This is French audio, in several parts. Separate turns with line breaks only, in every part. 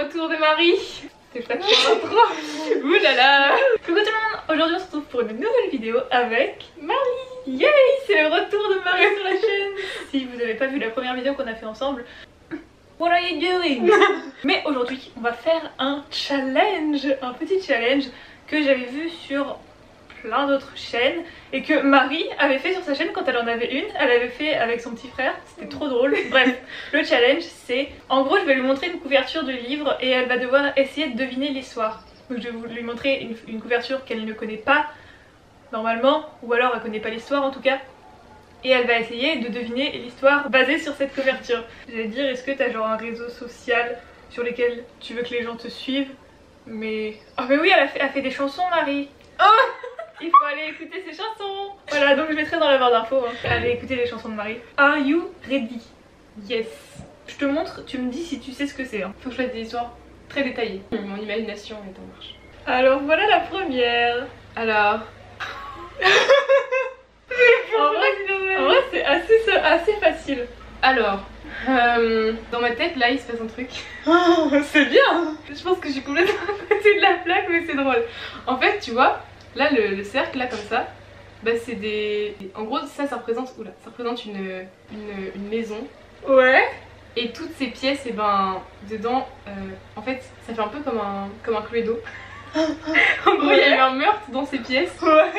retour de Marie. C'est pas trop. Ouh là là.
Coucou tout le monde, aujourd'hui on se retrouve pour une nouvelle vidéo avec Marie. Yay, c'est le retour de Marie sur la chaîne. Si vous n'avez pas vu la première vidéo qu'on a fait ensemble, what are you doing? Mais aujourd'hui on va faire un challenge, un petit challenge que j'avais vu sur plein d'autres chaînes et que Marie avait fait sur sa chaîne quand elle en avait une. Elle avait fait avec son petit frère, c'était trop drôle. Bref, le challenge c'est, en gros je vais lui montrer une couverture de livre et elle va devoir essayer de deviner l'histoire. Donc je vais lui montrer une couverture qu'elle ne connaît pas normalement, ou alors elle connaît pas l'histoire en tout cas, et elle va essayer de deviner l'histoire basée sur cette couverture. J'allais dire, est-ce que t'as genre un réseau social sur lequel tu veux que les gens te suivent? Mais... oh mais oui, elle a fait des chansons, Marie. Oh, il faut aller écouter ses chansons. Voilà, donc je mettrai dans la barre d'infos, hein. Allez écouter les chansons de Marie. Are you ready? Yes. Je te montre, tu me dis si tu sais ce que c'est, hein.
Faut que je fasse des histoires très détaillées. Mon imagination est en marche.
Alors voilà la première.
Alors...
En vrai c'est assez facile.
Alors... dans ma tête là il se passe un truc.
Oh, c'est bien.
Je pense que je suis complètement à côté de la plaque, mais c'est drôle. En fait tu vois, là le cercle là comme ça, bah c'est des... En gros ça représente... Oula, ça représente une maison.
Ouais.
Et toutes ces pièces, et ben dedans, en fait ça fait un peu comme un cluedo. En gros il y a eu un meurtre dans ces pièces.
Ouais.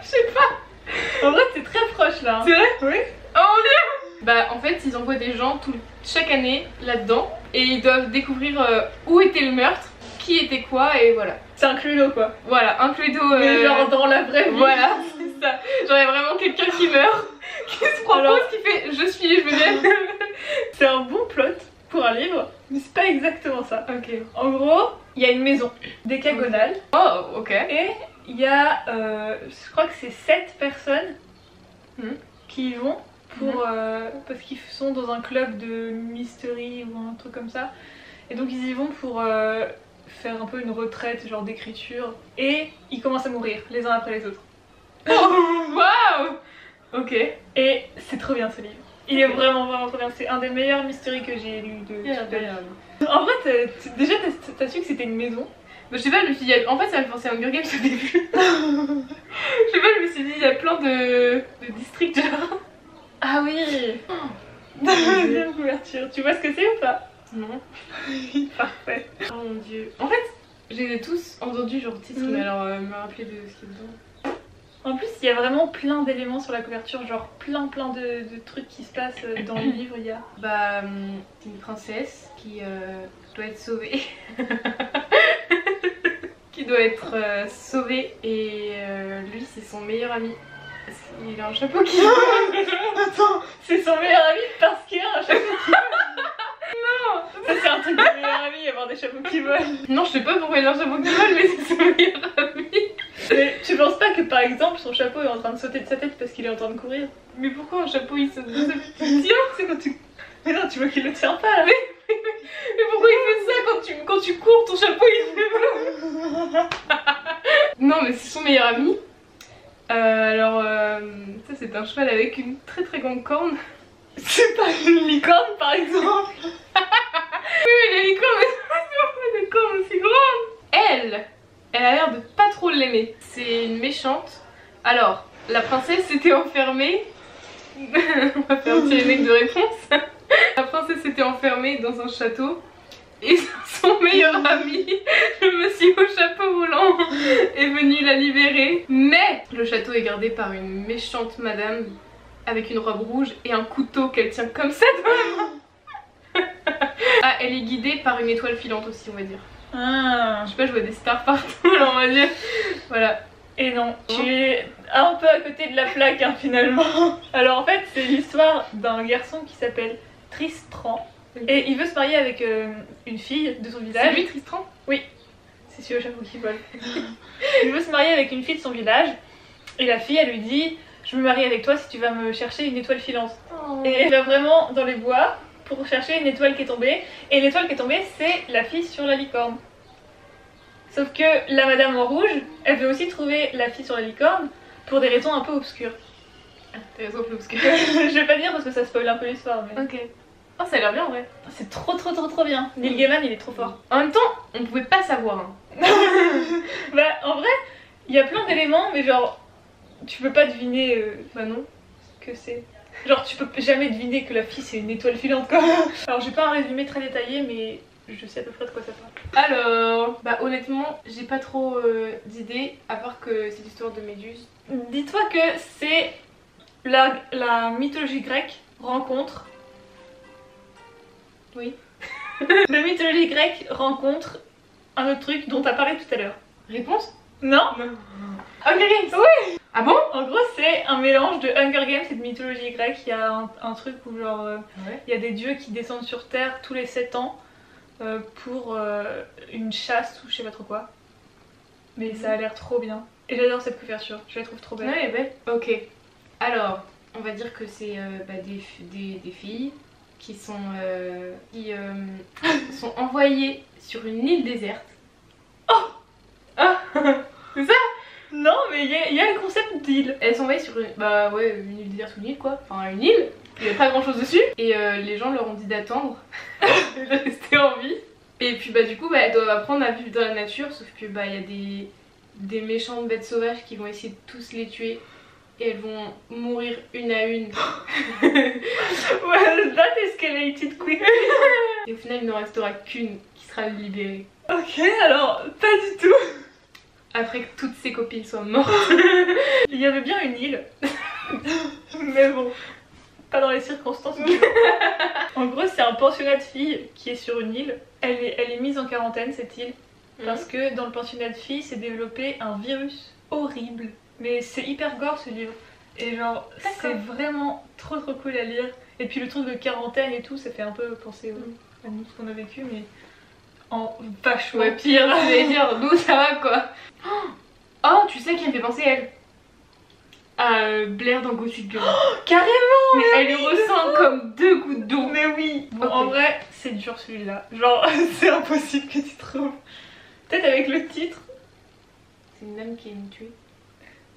Je sais pas.
En vrai c'est très proche là.
C'est vrai?
Oui.
Oh mon dieu. Bah en fait ils envoient des gens chaque année là-dedans et ils doivent découvrir où était le meurtre, qui était quoi et voilà.
C'est un cluedo quoi.
Voilà, un cluedo.
Mais genre dans la vraie vie.
Voilà, c'est ça. Genre il y a vraiment quelqu'un qui meurt, qui se propose, alors... qui fait je veux bien.
C'est un bon plot pour un livre, mais c'est pas exactement ça.
Ok.
En gros, il y a une maison décagonale.
Oh ok.
Et il y a, je crois que c'est 7 personnes qui y vont pour, parce qu'ils sont dans un club de mystery ou un truc comme ça. Et donc ils y vont pour faire un peu une retraite genre d'écriture. Et ils commencent à mourir les uns après les autres.
Oh, waouh. Ok.
Et c'est trop bien ce livre. Il est vraiment trop bien. C'est un des meilleurs mystery que j'ai lu de toute ma vie. En vrai, déjà t'as su que c'était une maison?
Bah, je sais pas, je me suis dit, en fait ça m'a fait penser à Hunger Games au début. Je sais pas, je me suis dit, il y a plein de districts genre.
Ah oui. Deuxième couverture. Tu vois ce que c'est ou pas?
Non.
Parfait.
Oh mon dieu. En fait, j'ai tous entendu genre titre, mais alors me rappeler de ce qu'il y a dedans.
En plus, il y a vraiment plein d'éléments sur la couverture, genre plein de trucs qui se passent dans le livre. Il y a...
Bah, c'est une princesse qui doit être sauvée. Qui doit être sauvée et lui c'est son meilleur ami. Parce qu'il a un chapeau qui vole.
Attends, c'est son meilleur ami parce qu'il a un chapeau qui vole.
Non.
Ça c'est un truc de meilleur ami, avoir des chapeaux qui volent.
Non, je sais pas pourquoi il a un chapeau qui vole, mais c'est son meilleur ami.
Mais tu penses pas que par exemple son chapeau est en train de sauter de sa tête parce qu'il est en train de courir?
Mais pourquoi un chapeau il saute de sa tête? Tiens, c'est quand tu...
Mais non, tu vois qu'il le tient pas là.
Mais pourquoi il fait ça quand tu cours, ton chapeau il fait... Non mais c'est son meilleur ami. Alors ça c'est un cheval avec une très grande corne.
C'est pas une licorne par exemple.
Oui mais les licornes, mais c'est pas des cornes aussi grandes. Elle a l'air de pas trop l'aimer. C'est une méchante. Alors la princesse s'était enfermée. On va faire un petit remake de réponse. La princesse s'était enfermée dans un château et son meilleur ami, le monsieur au chapeau volant, est venu la libérer. Mais le château est gardé par une méchante madame avec une robe rouge et un couteau qu'elle tient comme ça dans la main. Ah, elle est guidée par une étoile filante aussi, on va dire.
Ah.
Je sais pas, je vois des stars partout là, on va dire. Voilà.
Et non, tu es un peu à côté de la plaque hein, finalement. Alors en fait c'est l'histoire d'un garçon qui s'appelle Tristran. Et il veut se marier avec une fille de son village.
C'est lui Tristran?
Oui, c'est celui au chapeau qui vole. Il veut se marier avec une fille de son village. Et la fille elle lui dit, je me marie avec toi si tu vas me chercher une étoile filante. Oh. Et elle va vraiment dans les bois pour chercher une étoile qui est tombée. Et l'étoile qui est tombée c'est la fille sur la licorne. Sauf que la madame en rouge, elle veut aussi trouver la fille sur la licorne pour des raisons un peu obscures.
Des raisons plus obscures.
Je vais pas dire parce que ça spoil un peu l'histoire mais...
Ok. Oh, ça a l'air bien en vrai.
C'est trop bien. Neil Gaiman, il est trop fort.
En même temps, on pouvait pas savoir. Hein.
Bah, en vrai, il y a plein d'éléments, mais genre, tu peux pas deviner
Bah non.
que c'est. Genre, tu peux jamais deviner que la fille c'est une étoile filante quoi. Alors, j'ai pas un résumé très détaillé, mais je sais à peu près de quoi ça parle.
Alors, bah honnêtement, j'ai pas trop d'idées, à part que c'est l'histoire de Méduse.
Dis-toi que c'est la mythologie grecque rencontre.
Oui.
La mythologie grecque rencontre un autre truc dont t'as parlé tout à l'heure.
Réponse?
Non?
Hunger Games.
Oui.
Ah bon?
En gros, c'est un mélange de Hunger Games et de mythologie grecque. Il y a un truc où genre
Ouais.
il y a des dieux qui descendent sur Terre tous les 7 ans pour une chasse ou je sais pas trop quoi. Mais ça a l'air trop bien. Et j'adore cette couverture, je la trouve trop belle.
Ouais, elle est belle. Ok. Alors, on va dire que c'est des filles qui sont envoyées sur une île déserte.
Oh.
Ah. C'est ça?
Non, mais il y a le concept d'île.
Elles sont envoyées sur une... Bah ouais, une île déserte ou une île quoi. Enfin, une île. Il n'y a pas grand chose dessus. Et les gens leur ont dit d'attendre. De rester en vie. Et puis bah du coup, bah, elles doivent apprendre à vivre dans la nature. Sauf que bah il y a des méchantes bêtes sauvages qui vont essayer de tous les tuer. Et elles vont mourir une à une.
Well, that escalated quick.
Et au final, il n'en restera qu'une qui sera libérée.
Ok, alors, pas du tout.
Après que toutes ses copines soient mortes.
Il y avait bien une île. Mais bon, pas dans les circonstances. En gros, c'est un pensionnat de filles qui est sur une île. Elle est mise en quarantaine, cette île. Parce que dans le pensionnat de filles, s'est développé un virus horrible. Mais c'est hyper gore ce livre. Et genre, c'est vraiment trop cool à lire. Et puis le truc de quarantaine et tout, ça fait un peu penser à nous ce qu'on a vécu, mais en vachement
Ouais, pire, je vais dire, nous ça va quoi. Oh, tu sais qui me fait penser elle? À Blair dans Gossip Girl.
Oh, carrément!
Mais elle lui ressemble comme deux gouttes d'eau.
Mais oui! Bon,
Ok.
en vrai, c'est dur celui-là. Genre, c'est impossible que tu trouves. Peut-être avec le titre.
C'est une dame qui est tuée.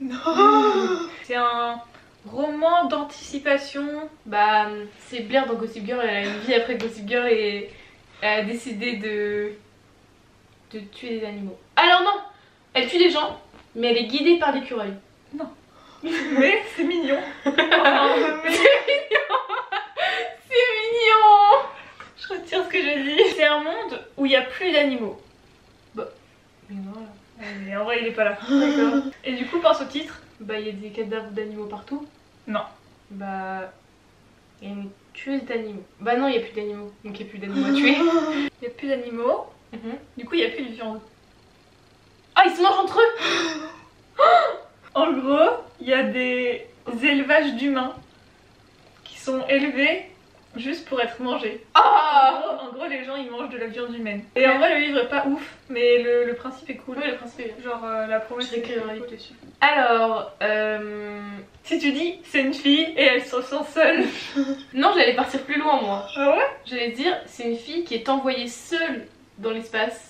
Non! C'est un roman d'anticipation.
Bah, c'est Blair dans Gossip Girl, elle a une vie après Gossip Girl et elle a décidé de tuer des animaux. Alors non! Elle tue des gens, mais elle est guidée par l'écureuil.
Mais c'est mignon.
C'est mignon! C'est mignon!
Je retire ce que j'ai dit. C'est un monde où il n'y a plus d'animaux.
Mais voilà.
Mais en vrai, il est pas là.
D'accord.
Et du coup, pense au titre.
Bah, il y a des cadavres d'animaux partout.
Non.
Bah, il y a une tueuse d'animaux. Bah non, il n'y a plus d'animaux, donc il n'y a plus d'animaux à tuer.
Il n'y a plus d'animaux. Du coup, il n'y a plus de viande.
Ah, ils se mangent entre eux!
En gros, il y a des élevages d'humains qui sont élevés juste pour être mangés.
Ah!
En gros, les gens ils mangent de la viande humaine. Et en vrai, le livre est pas ouf, mais le principe est cool.
Oui, le principe est bien.
Genre la promesse.
Je vais écrire un
est
livre
cool.
dessus. Alors,
Si tu dis c'est une fille et elle se sent seule.
non, j'allais partir plus loin moi.
Ah ouais?
J'allais dire, c'est une fille qui est envoyée seule dans l'espace.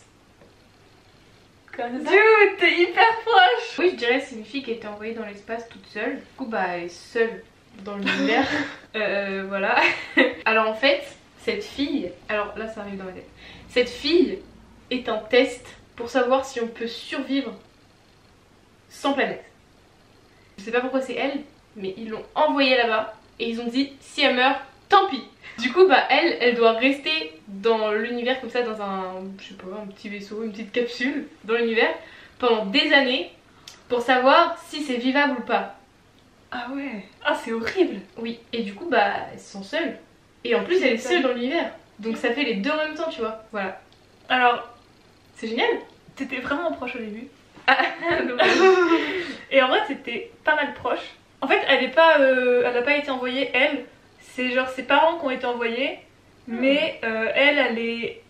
Comme ça.
Dude, t'es hyper proche.
Oui, je dirais c'est une fille qui a été envoyée dans l'espace toute seule. Du coup, bah, elle est seule dans l'univers. Voilà. Alors en fait, cette fille, alors là ça arrive dans ma tête. Cette fille est un test pour savoir si on peut survivre sans planète. Je sais pas pourquoi c'est elle, mais ils l'ont envoyée là-bas et ils ont dit si elle meurt, tant pis. Du coup, bah elle doit rester dans l'univers comme ça, dans un, je sais pas, un petit vaisseau, une petite capsule dans l'univers pendant des années pour savoir si c'est vivable ou pas.
Ah ouais. Ah, c'est horrible.
Oui, et du coup, bah elles sont seules. Et en plus, elle est seule dans l'univers. Donc ça fait les deux en même temps, tu vois. Voilà.
Alors,
C'est génial.
t'étais vraiment proche au début.
Ah, dommage.
Et en vrai, t'étais pas mal proche. En fait, elle a pas été envoyée, elle. C'est genre ses parents qui ont été envoyés. Mais elle est...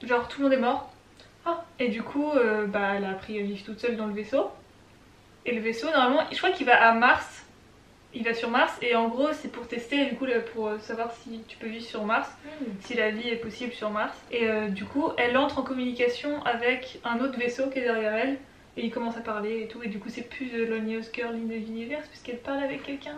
Genre, tout le monde est mort.
Ah.
Et du coup, bah, elle a appris à vivre toute seule dans le vaisseau. Et le vaisseau, normalement, je crois qu'il va à Mars. Il va sur Mars et en gros c'est pour tester, du coup pour savoir si tu peux vivre sur Mars, si la vie est possible sur Mars. Et du coup elle entre en communication avec un autre vaisseau qui est derrière elle et il commence à parler et tout. Et du coup c'est plus The Loneliest Girl in the Universe puisqu'elle parle avec quelqu'un.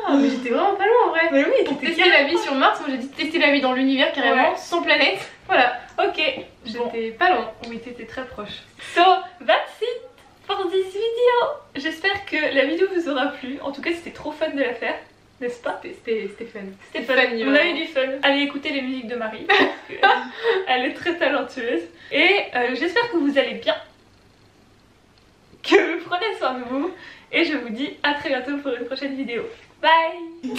Ah, mais j'étais vraiment pas loin en vrai.
Mais oui,
Pour
t'étais
tester la
carrément.
vie sur Mars, moi j'ai dit tester la vie dans l'univers carrément,
Ouais.
sans planète. Voilà,
Ok, bon.
j'étais pas loin.
Oui, t'étais très proche. So, that's it for this video. J'espère que la vidéo vous aura plu. En tout cas, c'était trop fun de la faire, n'est-ce pas?
C'était fun.
C'était fun.
funny,
On a
vraiment.
eu du fun. Allez écouter les musiques de Marie, parce que elle est très talentueuse. Et j'espère que vous allez bien, que vous prenez soin de vous. Et je vous dis à très bientôt pour une prochaine vidéo. Bye.